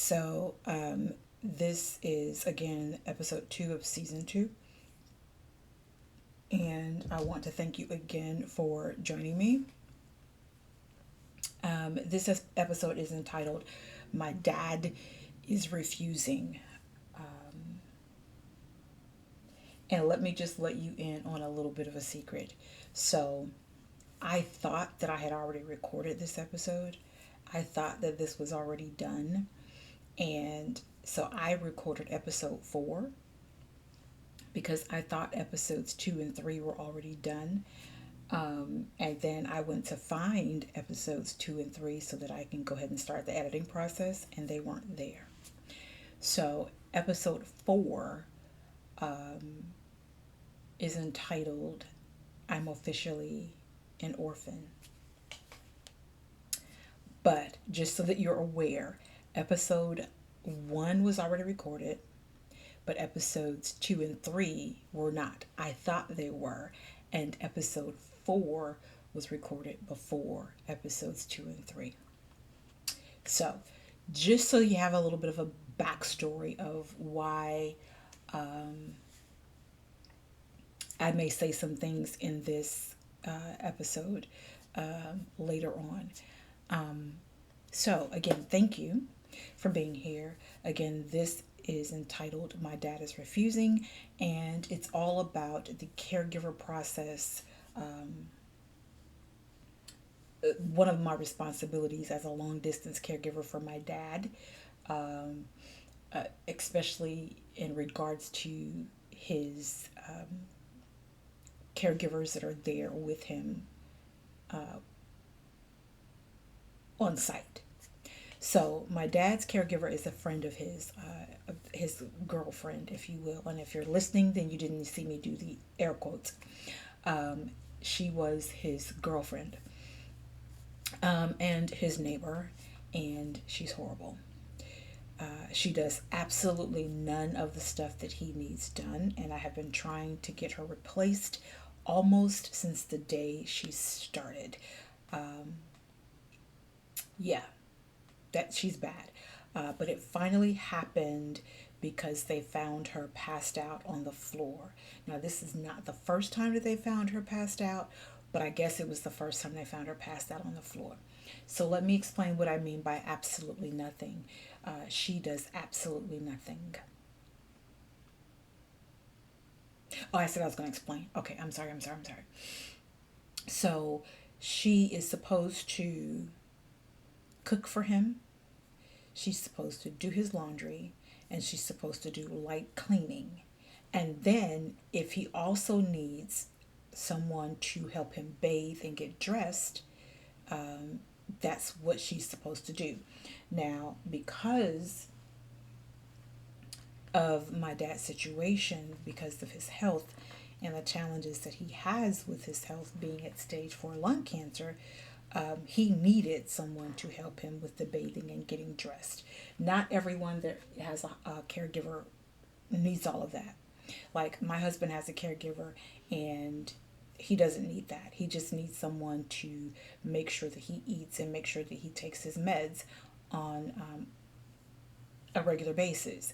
So, this is again episode 2 of season 2. And I want to thank you again for joining me. This episode is entitled My Dad is Refusing. And let me just let you in on a little bit of a secret. So, I thought that I had already recorded this episode. I thought that this was already done. And so I recorded episode 4 because I thought episodes 2 and 3 were already done. And then I went to find episodes 2 and 3 so that I can go ahead and start the editing process, and they weren't there. So, episode 4 is entitled I'm Officially an Orphan. But just so that you're aware, episode 1 was already recorded, but episodes 2 and 3 were not. I thought they were. And episode 4 was recorded before episodes 2 and 3. So, just so you have a little bit of a backstory of why I may say some things in this episode later on. So, again, thank you for being here. Again, this is entitled My Dad is Refusing, and it's all about the caregiver process. One of my responsibilities as a long distance caregiver for my dad, especially in regards to his caregivers that are there with him on site. So my dad's caregiver is a friend of his girlfriend, if you will. And if you're listening, then you didn't see me do the air quotes. She was his girlfriend and his neighbor, and she's horrible. She does absolutely none of the stuff that he needs done, and I have been trying to get her replaced almost since the day she started. Yeah, that she's bad. But it finally happened because they found her passed out on the floor. Now, this is not the first time that they found her passed out, but I guess it was the first time they found her passed out on the floor. So let me explain what I mean by absolutely nothing. She does absolutely nothing. Oh, I said I was going to explain. Okay, I'm sorry. So she is supposed to cook for him. She's supposed to do his laundry, and she's supposed to do light cleaning. And then, if he also needs someone to help him bathe and get dressed, that's what she's supposed to do. Now, because of my dad's situation, because of his health and the challenges that he has with his health being at stage 4 lung cancer, he needed someone to help him with the bathing and getting dressed. Not everyone that has a caregiver needs all of that. Like my husband has a caregiver, and he doesn't need that. He just needs someone to make sure that he eats and make sure that he takes his meds on a regular basis.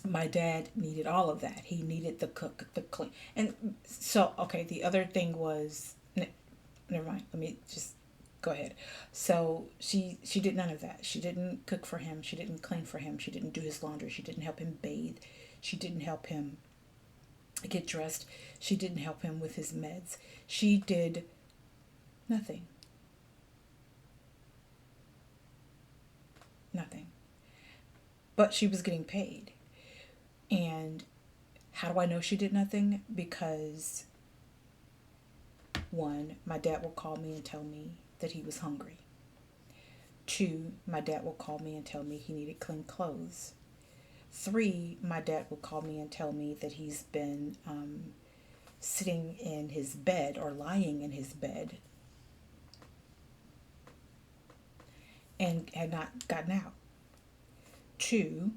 My dad needed all of that. He needed the cook, the clean. And so, okay, the other thing was, never mind, let me just go ahead. So she did none of that. She didn't cook for him. She didn't clean for him. She didn't do his laundry. She didn't help him bathe. She didn't help him get dressed. She didn't help him with his meds. She did nothing. Nothing. But she was getting paid. And how do I know she did nothing? Because, one, my dad will call me and tell me that he was hungry. 2, my dad will call me and tell me he needed clean clothes. 3, my dad will call me and tell me that he's been sitting in his bed or lying in his bed and had not gotten out. 2,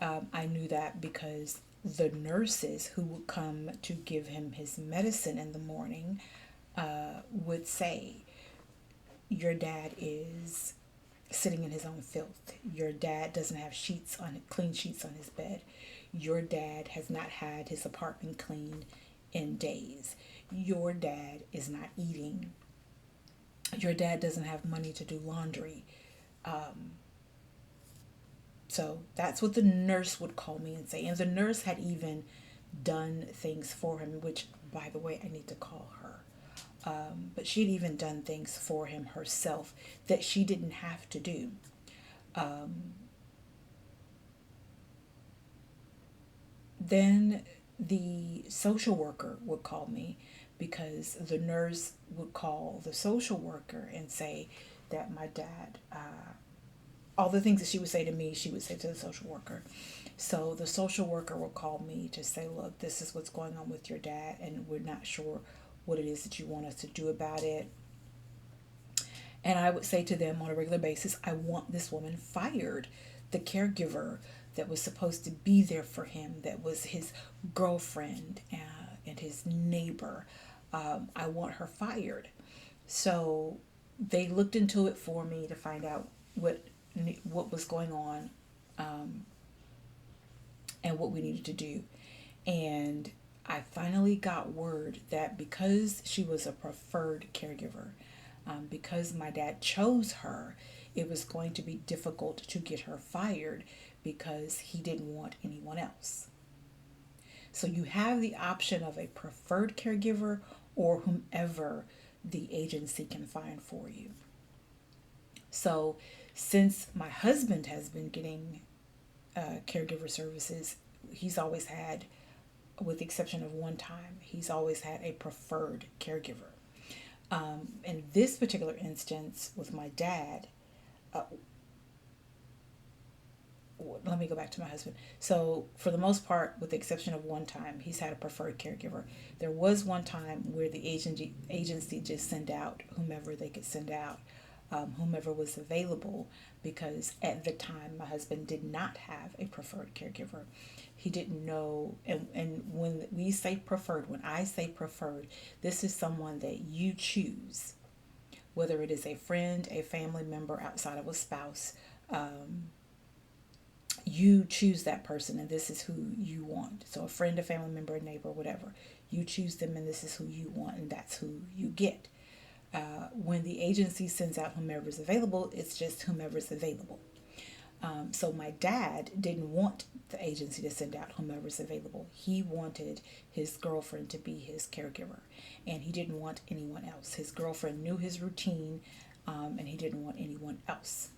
I knew that because the nurses who would come to give him his medicine in the morning would say, your dad is sitting in his own filth. Your dad doesn't have clean sheets on his bed. Your dad has not had his apartment cleaned in days. Your dad is not eating. Your dad doesn't have money to do laundry. So that's what the nurse would call me and say. And the nurse had even done things for him, which, by the way, I need to call her. But she'd even done things for him herself that she didn't have to do. Then the social worker would call me because the nurse would call the social worker and say that my dad, all the things that she would say to me, she would say to the social worker. So the social worker would call me to say, look, this is what's going on with your dad, and we're not sure what it is that you want us to do about it. And I would say to them on a regular basis, I want this woman fired. The caregiver that was supposed to be there for him, that was his girlfriend and his neighbor, I want her fired. So they looked into it for me to find out what was going on, and what we needed to do. And I finally got word that because she was a preferred caregiver, because my dad chose her, it was going to be difficult to get her fired because he didn't want anyone else. So you have the option of a preferred caregiver or whomever the agency can find for you. So since my husband has been getting caregiver services, he's always had, with the exception of one time, he's always had a preferred caregiver. In this particular instance with my dad, let me go back to my husband. So for the most part, with the exception of one time, he's had a preferred caregiver. There was one time where the agency just sent out whomever they could send out, whomever was available, because at the time my husband did not have a preferred caregiver. He didn't know, and when we say preferred, when I say preferred, this is someone that you choose, whether it is a friend, a family member outside of a spouse. You choose that person, and this is who you want. So a friend, a family member, a neighbor, whatever, you choose them, and this is who you want, and that's who you get. When the agency sends out whomever's available, it's just whomever's available. So my dad didn't want the agency to send out whomever's available. He wanted his girlfriend to be his caregiver, and he didn't want anyone else. His girlfriend knew his routine, and he didn't want anyone else.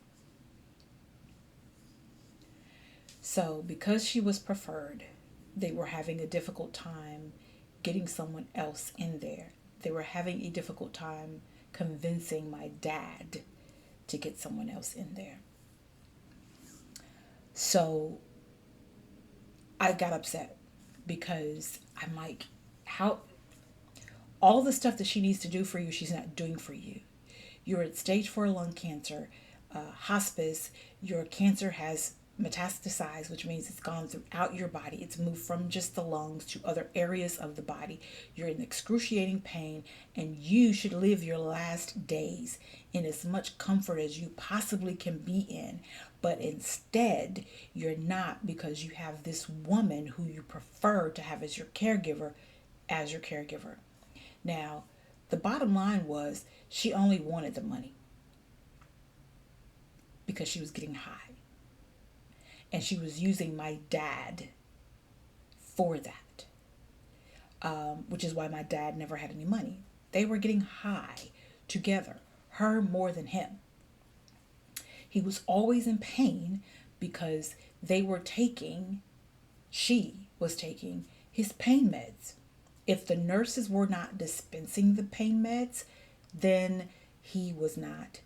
So because she was preferred, they were having a difficult time getting someone else in there. They were having a difficult time convincing my dad to get someone else in there. So I got upset because I'm like, how all the stuff that she needs to do for you, she's not doing for you. You're at stage 4 lung cancer, hospice. Your cancer has metastasized, which means it's gone throughout your body. It's moved from just the lungs to other areas of the body. You're in excruciating pain, and you should live your last days in as much comfort as you possibly can be in. But instead, you're not, because you have this woman who you prefer to have as your caregiver. Now, the bottom line was she only wanted the money because she was getting high. And she was using my dad for that, which is why my dad never had any money. They were getting high together, her more than him. He was always in pain because she was taking his pain meds. If the nurses were not dispensing the pain meds, then he was not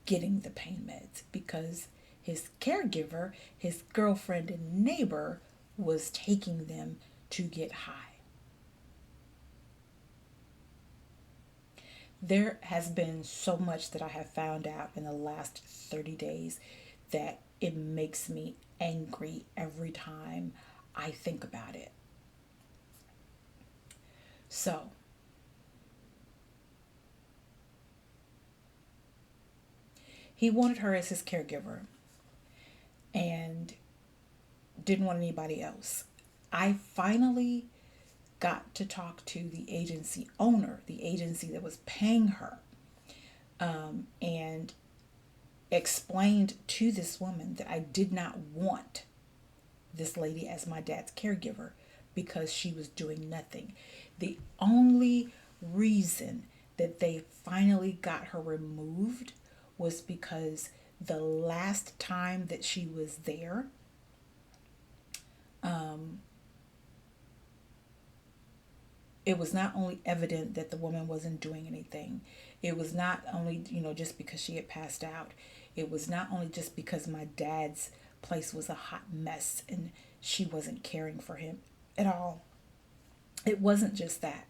getting the pain meds because his caregiver, his girlfriend and neighbor, was taking them to get high. There has been so much that I have found out in the last 30 days that it makes me angry every time I think about it. So, He wanted her as his caregiver and didn't want anybody else. I finally got to talk to the agency owner, the agency that was paying her, and explained to this woman that I did not want this lady as my dad's caregiver because she was doing nothing. The only reason that they finally got her removed was because the last time that she was there, it was not only evident that the woman wasn't doing anything. It was not only, just because she had passed out. It was not only just because my dad's place was a hot mess and she wasn't caring for him at all. It wasn't just that.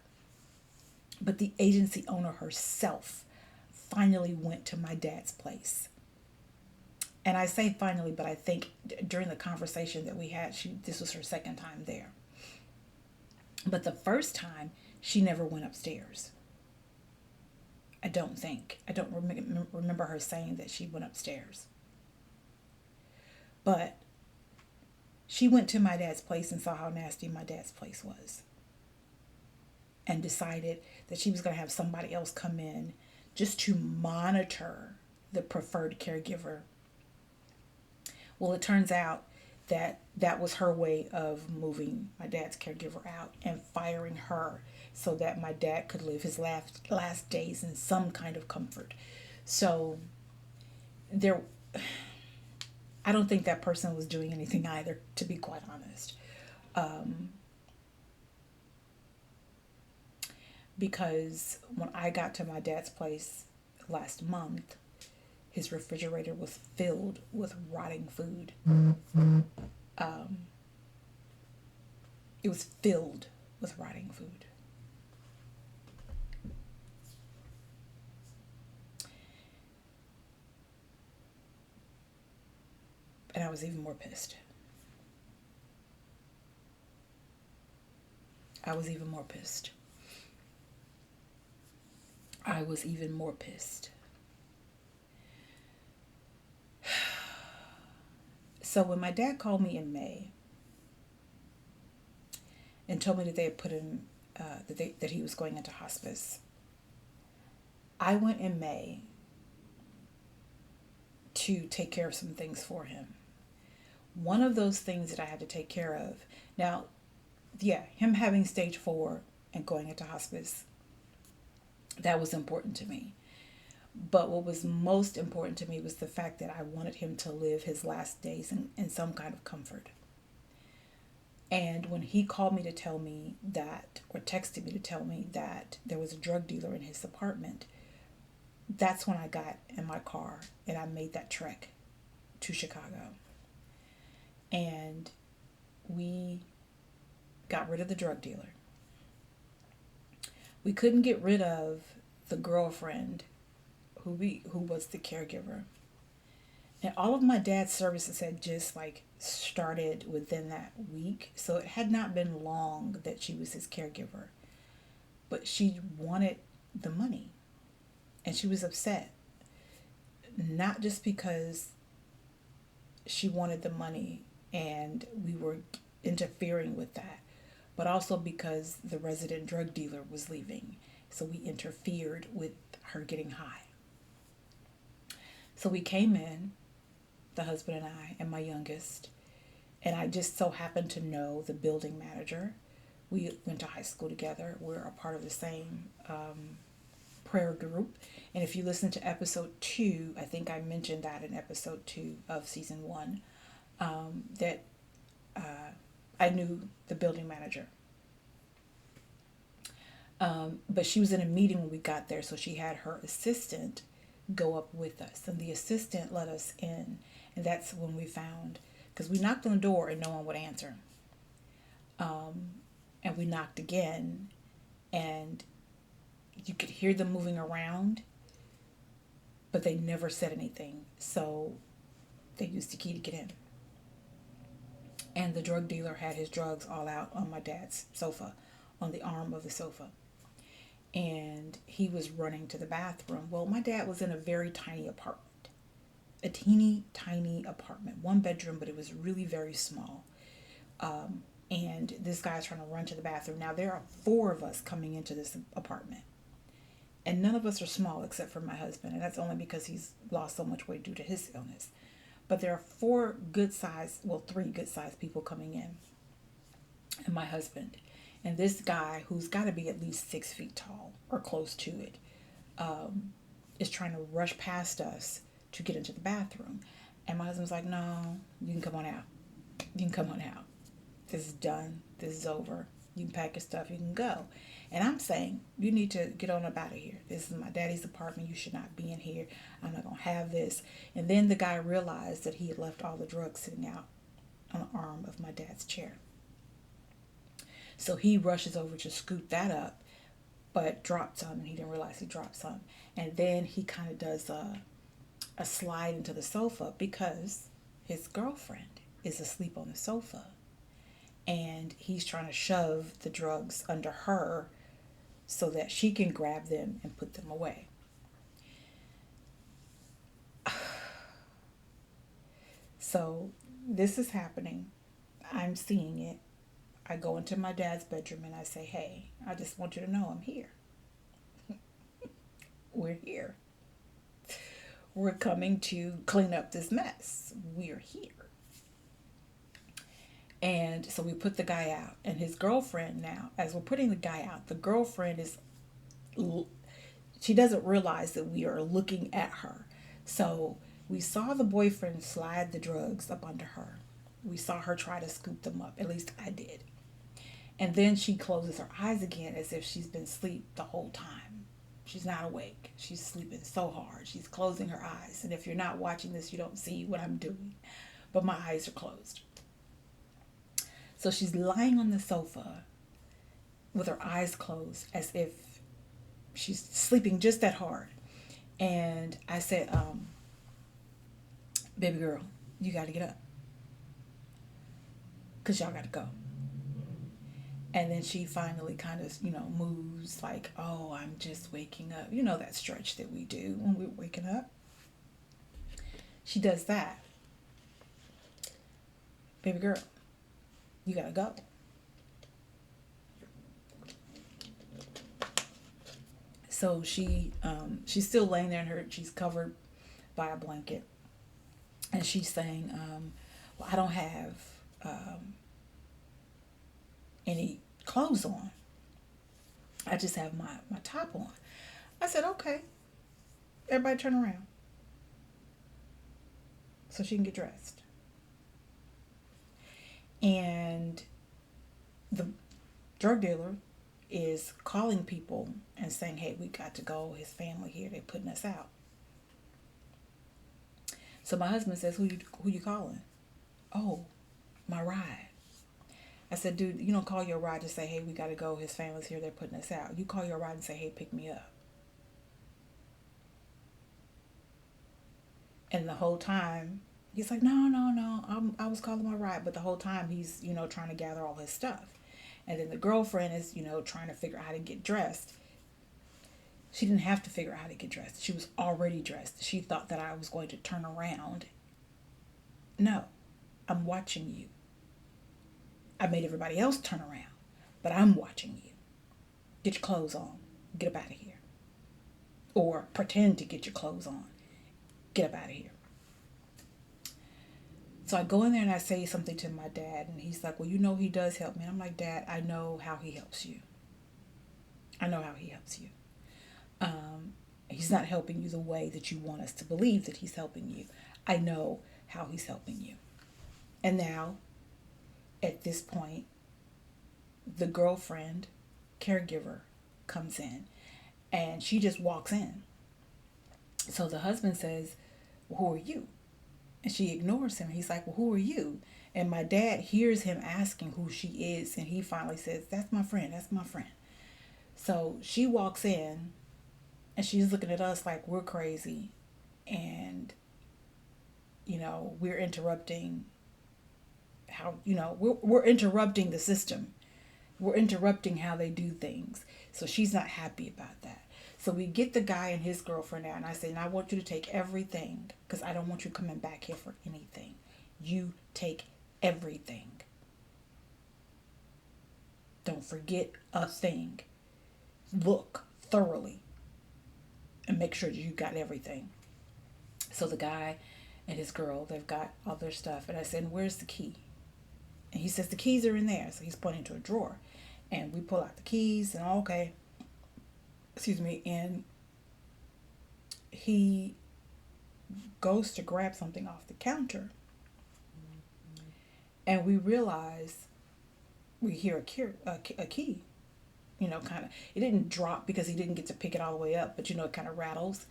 But the agency owner herself finally went to my dad's place. And I say finally, but I think during the conversation that we had, this was her second time there. But the first time, she never went upstairs. I don't remember her saying that she went upstairs. But she went to my dad's place and saw how nasty my dad's place was. And decided that she was going to have somebody else come in just to monitor the preferred caregiver. Well, it turns out that was her way of moving my dad's caregiver out and firing her so that my dad could live his last days in some kind of comfort. So I don't think that person was doing anything either, to be quite honest. Because when I got to my dad's place last month, his refrigerator was filled with rotting food. It was filled with rotting food. And I was even more pissed. I was even more pissed. So when my dad called me in May and told me that they had put him, that he was going into hospice, I went in May to take care of some things for him. One of those things that I had to take care of, now, him having stage 4 and going into hospice, that was important to me. But what was most important to me was the fact that I wanted him to live his last days in some kind of comfort. And when he called me to tell me that, or texted me to tell me that there was a drug dealer in his apartment, that's when I got in my car and I made that trek to Chicago. And we got rid of the drug dealer. We couldn't get rid of the girlfriend who was the caregiver. And all of my dad's services had just started within that week. So it had not been long that she was his caregiver. But she wanted the money. And she was upset. Not just because she wanted the money and we were interfering with that, but also because the resident drug dealer was leaving. So we interfered with her getting high. So we came in, the husband and I, and my youngest, and I just so happened to know the building manager. We went to high school together. We're a part of the same prayer group. And if you listen to episode 2, I think I mentioned that in episode 2 of season 1, that I knew the building manager. But she was in a meeting when we got there, so she had her assistant go up with us. And the assistant let us in. And that's when we found, because we knocked on the door and no one would answer. And we knocked again, and you could hear them moving around, but they never said anything. So they used the key to get in. And the drug dealer had his drugs all out on my dad's sofa, on the arm of the sofa. And he was running to the bathroom. Well, my dad was in a very tiny apartment. a teeny tiny apartment, 1 bedroom, but it was really very small. And this guy's trying to run to the bathroom. Now there are 4 of us coming into this apartment, and none of us are small except for my husband, and that's only because he's lost so much weight due to his illness. But there are 3 good sized people coming in, and my husband. And this guy, who's got to be at least 6 feet tall or close to it, is trying to rush past us to get into the bathroom. And my husband's like, no, you can come on out. You can come on out. This is done. This is over. You can pack your stuff. You can go. And I'm saying, you need to get on up out of here. This is my daddy's apartment. You should not be in here. I'm not going to have this. And then the guy realized that he had left all the drugs sitting out on the arm of my dad's chair. So he rushes over to scoop that up, but dropped some, and he didn't realize he dropped some. And then he kind of does a slide into the sofa because his girlfriend is asleep on the sofa. And he's trying to shove the drugs under her so that she can grab them and put them away. So this is happening. I'm seeing it. I go into my dad's bedroom and I say, hey, I just want you to know I'm here. We're here. We're coming to clean up this mess. We're here. And so we put the guy out, and his girlfriend now, as we're putting the guy out, the girlfriend she doesn't realize that we are looking at her. So we saw the boyfriend slide the drugs up under her. We saw her try to scoop them up. At least I did. And then she closes her eyes again as if she's been asleep the whole time. She's not awake. She's sleeping so hard. She's closing her eyes. And if you're not watching this, you don't see what I'm doing. But my eyes are closed. So she's lying on the sofa with her eyes closed as if she's sleeping just that hard. And I said, baby girl, you got to get up. Because y'all got to go. And then she finally kind of, moves like, oh, I'm just waking up. You know that stretch that we do when we're waking up? She does that. Baby girl, you gotta go. So she's still laying there she's covered by a blanket. And she's saying, well, I don't have any clothes on. I just have my top on. I said, okay. Everybody turn around so she can get dressed. And the drug dealer is calling people and saying, hey, we got to go. His family here, they're putting us out. So my husband says, who you calling? Oh, my ride. I said, dude, you don't call your ride to say, hey, we got to go. His family's here. They're putting us out. You call your ride and say, hey, pick me up. And the whole time, he's like, no. I was calling my ride. But the whole time, he's, trying to gather all his stuff. And then the girlfriend is, trying to figure out how to get dressed. She didn't have to figure out how to get dressed. She was already dressed. She thought that I was going to turn around. No, I'm watching you. I made everybody else turn around, but I'm watching you. Get your clothes on. Get up out of here. Or pretend to get your clothes on. Get up out of here. So I go in there and I say something to my dad, and he's like, well, he does help me. And I'm like, Dad, I know how he helps you. I know how he helps you. He's not helping you the way that you want us to believe that he's helping you. I know how he's helping you. And now, at this point, the girlfriend, caregiver, comes in, and she just walks in. So the husband says, well, who are you? And she ignores him. He's like, well, who are you? And my dad hears him asking who she is, and he finally says, that's my friend. So she walks in, and she's looking at us like we're crazy, and, we're interrupting we're interrupting the system. We're interrupting how they do things. So she's not happy about that. So we get the guy and his girlfriend out, and I say, now I want you to take everything, because I don't want you coming back here for anything. You take everything. Don't forget a thing. Look thoroughly and make sure that you got everything. So the guy and his girl, they've got all their stuff. And I said, where's the key? And he says, the keys are in there. So he's pointing to a drawer. And we pull out the keys and okay. Excuse me. And he goes to grab something off the counter. And we realize we hear a key. Kind of, it didn't drop because he didn't get to pick it all the way up, but it kind of rattles.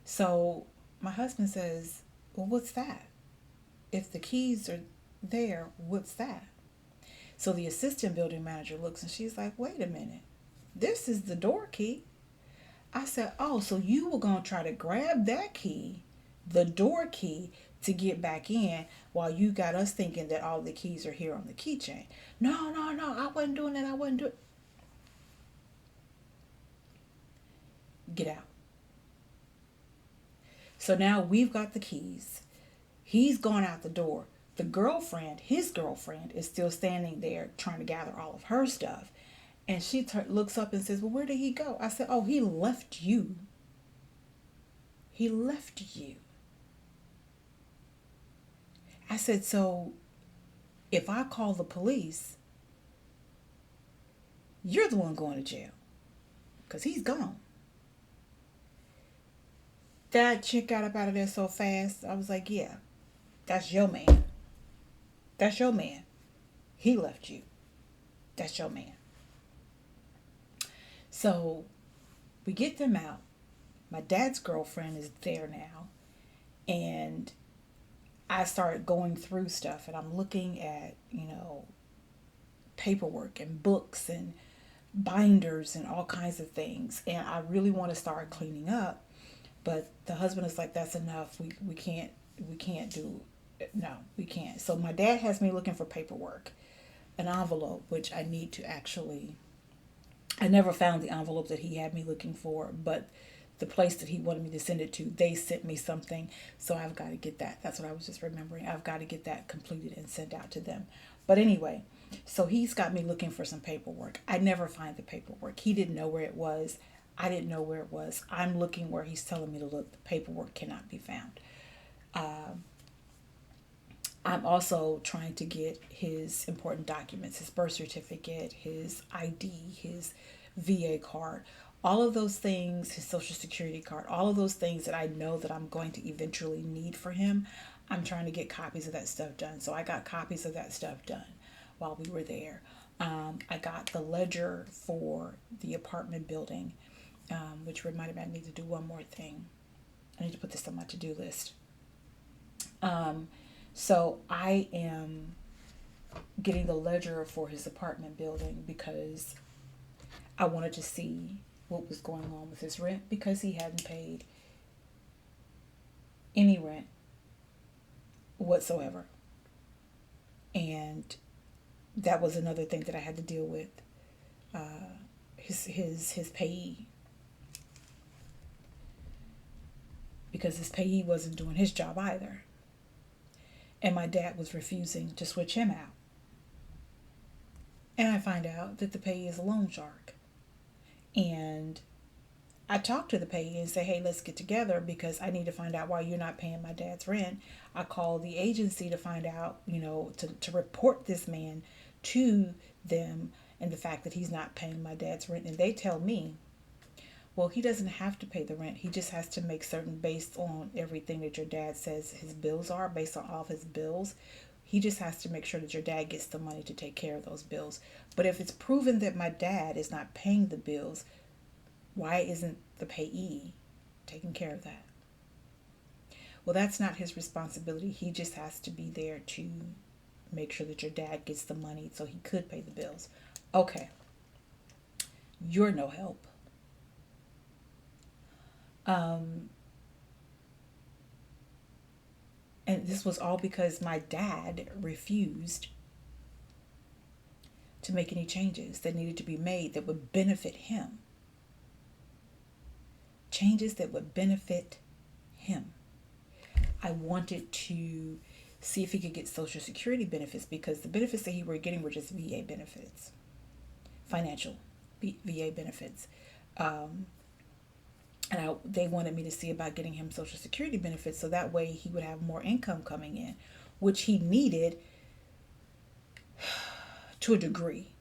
So my husband says, well, what's that? If the keys are there, what's that? So the assistant building manager looks and she's like, wait a minute, this is the door key. I said, oh, so you were going to try to grab that key, the door key, to get back in while you got us thinking that all the keys are here on the keychain. No, I wasn't doing that. I wasn't doing. Get out. So now we've got the keys. He's gone out the door. His girlfriend, is still standing there trying to gather all of her stuff. And she looks up and says, well, where did he go? I said, oh, he left you. He left you. I said, so if I call the police, you're the one going to jail because he's gone. That chick got up out of there so fast. I was like, yeah, that's your man. That's your man. He left you. That's your man. So we get them out. My dad's girlfriend is there now. And I started going through stuff and I'm looking at, paperwork and books and binders and all kinds of things. And I really want to start cleaning up. But the husband is like, that's enough. We can't do it. No, we can't. So my dad has me looking for paperwork, an envelope, which I need to actually, I never found the envelope that he had me looking for, but the place that he wanted me to send it to, they sent me something. So I've got to get that. That's what I was just remembering. I've got to get that completed and sent out to them. But anyway, so he's got me looking for some paperwork. I never find the paperwork. He didn't know where it was. I didn't know where it was. I'm looking where he's telling me to look. The paperwork cannot be found. I'm also trying to get his important documents, his birth certificate, his ID, his VA card, all of those things, his social security card, all of those things that I know that I'm going to eventually need for him. I'm trying to get copies of that stuff done. So I got copies of that stuff done while we were there. I got the ledger for the apartment building. Which reminded me I need to do one more thing. I need to put this on my to-do list. So I am getting the ledger for his apartment building because I wanted to see what was going on with his rent because he hadn't paid any rent whatsoever. And that was another thing that I had to deal with. His payee. Because his payee wasn't doing his job either. And my dad was refusing to switch him out. And I find out that the payee is a loan shark. And I talk to the payee and say, hey, let's get together because I need to find out why you're not paying my dad's rent. I call the agency to find out, to report this man to them and the fact that he's not paying my dad's rent. And they tell me, well, he doesn't have to pay the rent. He just has to make certain based on everything that your dad says his bills are, based on all of his bills. He just has to make sure that your dad gets the money to take care of those bills. But if it's proven that my dad is not paying the bills, why isn't the payee taking care of that? Well, that's not his responsibility. He just has to be there to make sure that your dad gets the money so he could pay the bills. Okay. You're no help. And this was all because my dad refused to make any changes that needed to be made that would benefit him. changes that would benefit him. I wanted to see if he could get Social Security benefits, because the benefits that he were getting were just VA benefits, financial VA benefits. They wanted me to see about getting him Social Security benefits, so that way he would have more income coming in, which he needed to a degree.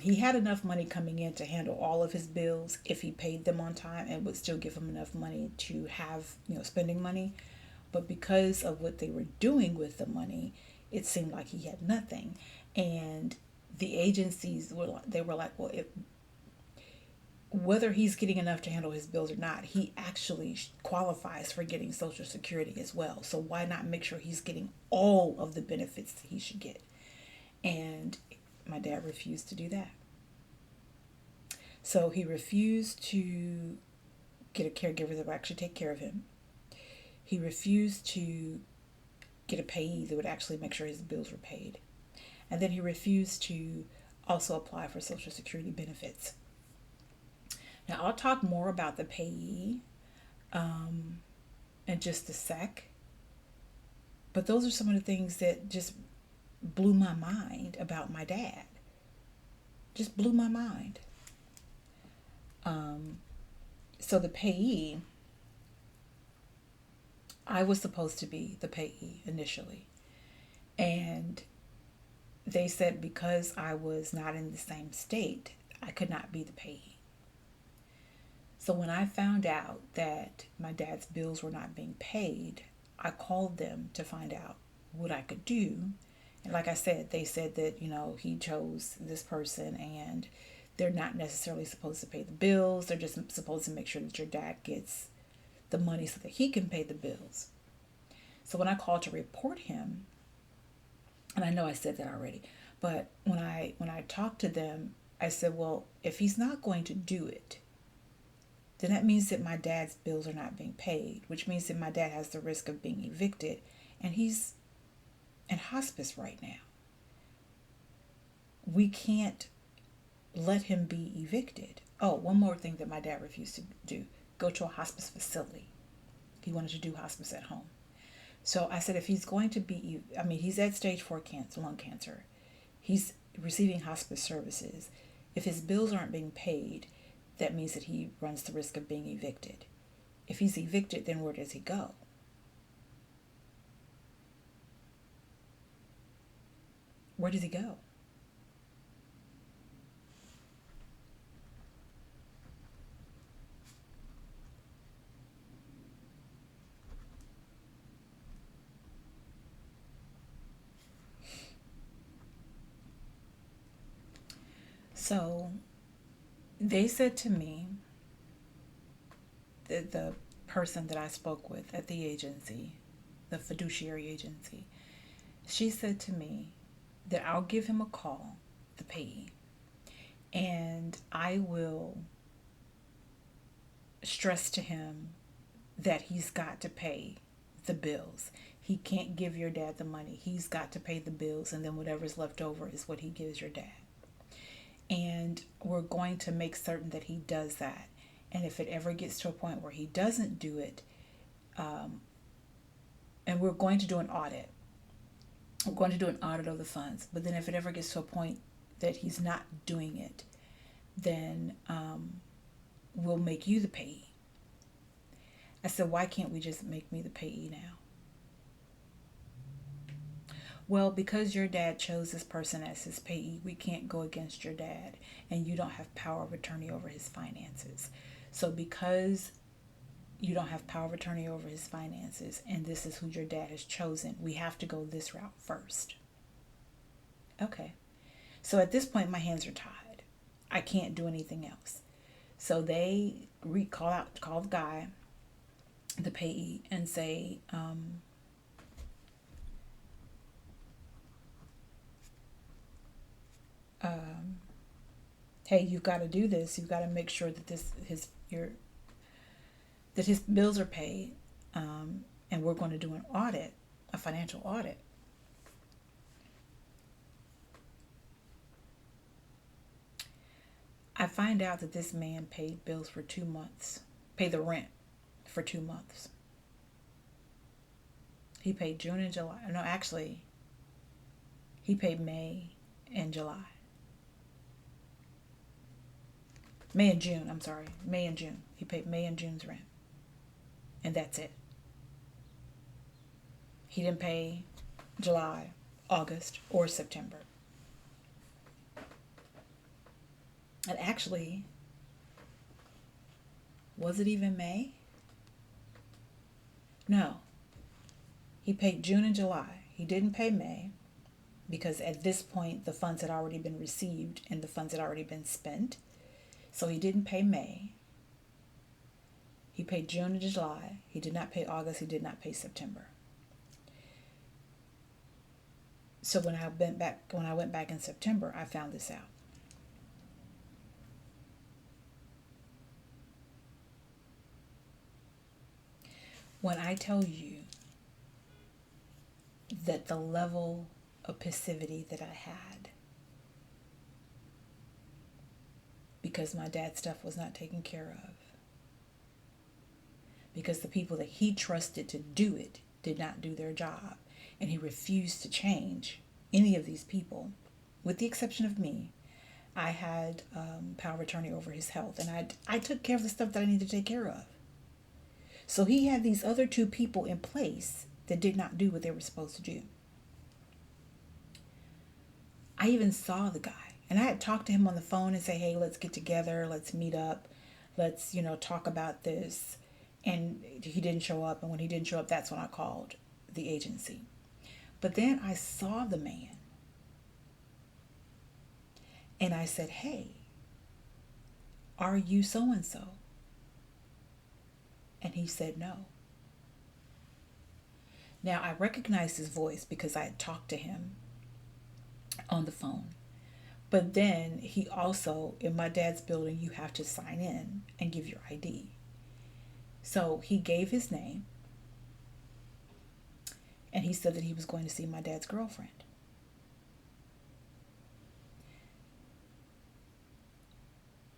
He had enough money coming in to handle all of his bills if he paid them on time, and would still give him enough money to have, spending money. But because of what they were doing with the money, it seemed like he had nothing. And the agencies were like, well, whether he's getting enough to handle his bills or not, he actually qualifies for getting Social Security as well. So why not make sure he's getting all of the benefits that he should get? And my dad refused to do that. So he refused to get a caregiver that would actually take care of him. He refused to get a payee that would actually make sure his bills were paid. And then he refused to also apply for Social Security benefits. Now, I'll talk more about the payee in just a sec. But those are some of the things that just blew my mind about my dad. Just blew my mind. So the payee, I was supposed to be the payee initially. And they said because I was not in the same state, I could not be the payee. So when I found out that my dad's bills were not being paid, I called them to find out what I could do. And like I said, they said that, he chose this person and they're not necessarily supposed to pay the bills. They're just supposed to make sure that your dad gets the money so that he can pay the bills. So when I called to report him, and I know I said that already, but when I talked to them, I said, well, if he's not going to do it, then that means that my dad's bills are not being paid, which means that my dad has the risk of being evicted, and he's in hospice right now. We can't let him be evicted. Oh, one more thing that my dad refused to do: go to a hospice facility. He wanted to do hospice at home. So I said, if he's going to be, he's at stage 4 cancer, lung cancer. He's receiving hospice services. If his bills aren't being paid, that means that he runs the risk of being evicted. If he's evicted, then where does he go? Where does he go? So they said to me, the person that I spoke with at the agency, the fiduciary agency, she said to me that I'll give him a call, the payee, and I will stress to him that he's got to pay the bills. He can't give your dad the money. He's got to pay the bills, and then whatever's left over is what he gives your dad. And we're going to make certain that he does that. And if it ever gets to a point where he doesn't do it, and we're going to do an audit. We're going to do an audit of the funds. But then if it ever gets to a point that he's not doing it, then we'll make you the payee. I said, why can't we just make me the payee now? Well, because your dad chose this person as his payee, we can't go against your dad, and you don't have power of attorney over his finances. So because you don't have power of attorney over his finances, and this is who your dad has chosen, we have to go this route first. Okay. So at this point, my hands are tied. I can't do anything else. So they call the guy, the payee, and say, hey, you've got to do this. You've got to make sure that that his bills are paid, and we're going to do an audit, a financial audit. I find out that this man paid bills for 2 months pay the rent for 2 months. He paid June and July. No, actually, he paid May and July. May and June, I'm sorry. May and June. He paid May and June's rent. And that's it. He didn't pay July, August, or September. And actually, was it even May? No. He paid June and July. He didn't pay May because at this point the funds had already been received and the funds had already been spent. So he didn't pay May. He paid June and July. He did not pay August. He did not pay September. So when I went back in September, I found this out. When I tell you that the level of passivity that I had because my dad's stuff was not taken care of, because the people that he trusted to do it did not do their job, and he refused to change any of these people, with the exception of me. I had power of attorney over his health, and I took care of the stuff that I needed to take care of. So he had these other two people in place that did not do what they were supposed to do. I even saw the guy, and I had talked to him on the phone and say, hey, let's get together, let's meet up, let's, talk about this. And he didn't show up, and when he didn't show up, that's when I called the agency. But then I saw the man, and I said, hey, are you so-and-so? And he said no. Now, I recognized his voice because I had talked to him on the phone. But then he also, in my dad's building, you have to sign in and give your ID. So he gave his name, and he said that he was going to see my dad's girlfriend.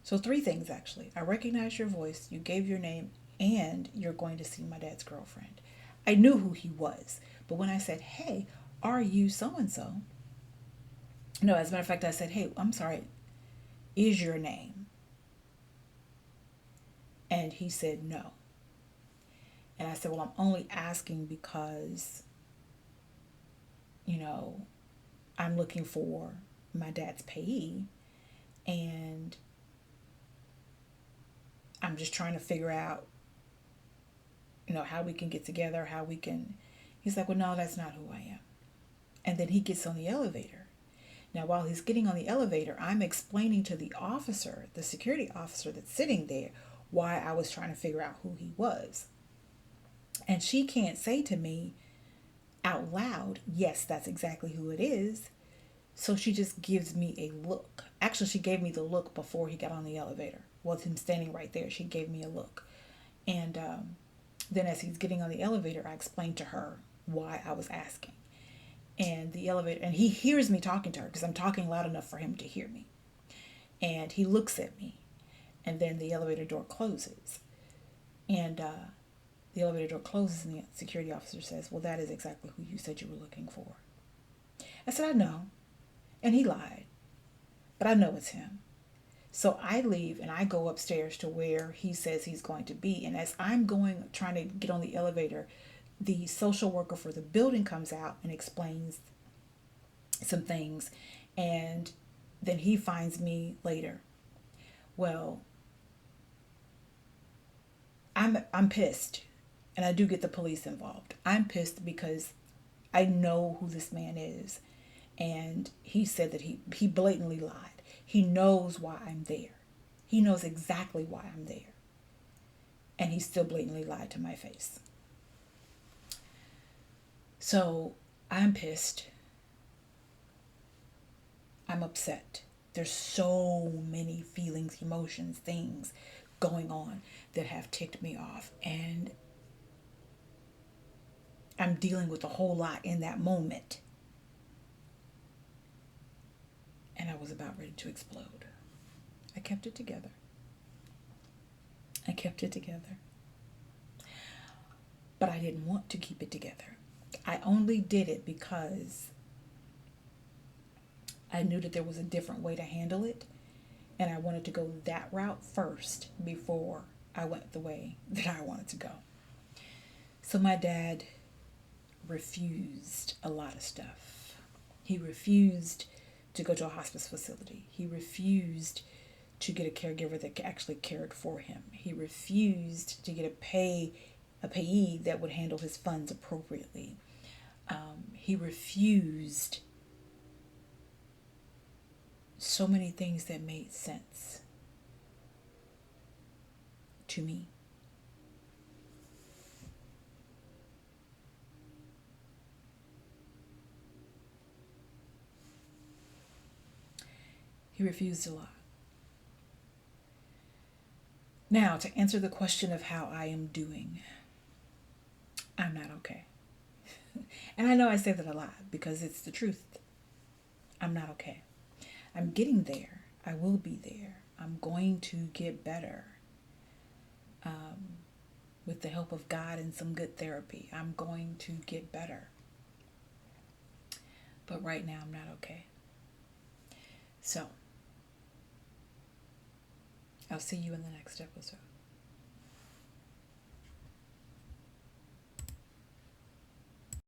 So 3 things, actually. I recognized your voice, you gave your name, and you're going to see my dad's girlfriend. I knew who he was. But when I said, hey, are you so-and-so? No, as a matter of fact, I said, hey, I'm sorry, is your name? And he said no. And I said, well, I'm only asking because, I'm looking for my dad's payee. And I'm just trying to figure out, how we can get together, He's like, well, no, that's not who I am. And then he gets on the elevator. Now, while he's getting on the elevator, I'm explaining to the officer, the security officer that's sitting there, why I was trying to figure out who he was. And she can't say to me out loud, yes, that's exactly who it is. So she just gives me a look. Actually, she gave me the look before he got on the elevator. With him standing right there, she gave me a look. And then as he's getting on the elevator, I explained to her why I was asking. And the elevator, and he hears me talking to her because I'm talking loud enough for him to hear me. And he looks at me, and then the elevator door closes. And the elevator door closes, and the security officer says, well, that is exactly who you said you were looking for. I said, I know. And he lied. But I know it's him. So I leave and I go upstairs to where he says he's going to be. And as I'm trying to get on the elevator, the social worker for the building comes out and explains some things. And then he finds me later. Well, I'm pissed. And I do get the police involved. I'm pissed because I know who this man is. And he said that he blatantly lied. He knows why I'm there. He knows exactly why I'm there. And he still blatantly lied to my face. So I'm pissed. I'm upset. There's so many feelings, emotions, things going on that have ticked me off. And I'm dealing with a whole lot in that moment. And I was about ready to explode. I kept it together. I kept it together. But I didn't want to keep it together. I only did it because I knew that there was a different way to handle it, and I wanted to go that route first before I went the way that I wanted to go. So my dad refused a lot of stuff. He refused to go to a hospice facility. He refused to get a caregiver that actually cared for him. He refused to get a payee that would handle his funds appropriately. He refused so many things that made sense to me. He refused a lot. Now, to answer the question of how I am doing, I'm not okay. And I know I say that a lot because it's the truth. I'm not okay. I'm getting there. I will be there. I'm going to get better. With the help of God and some good therapy, I'm going to get better. But right now, I'm not okay. So, I'll see you in the next episode.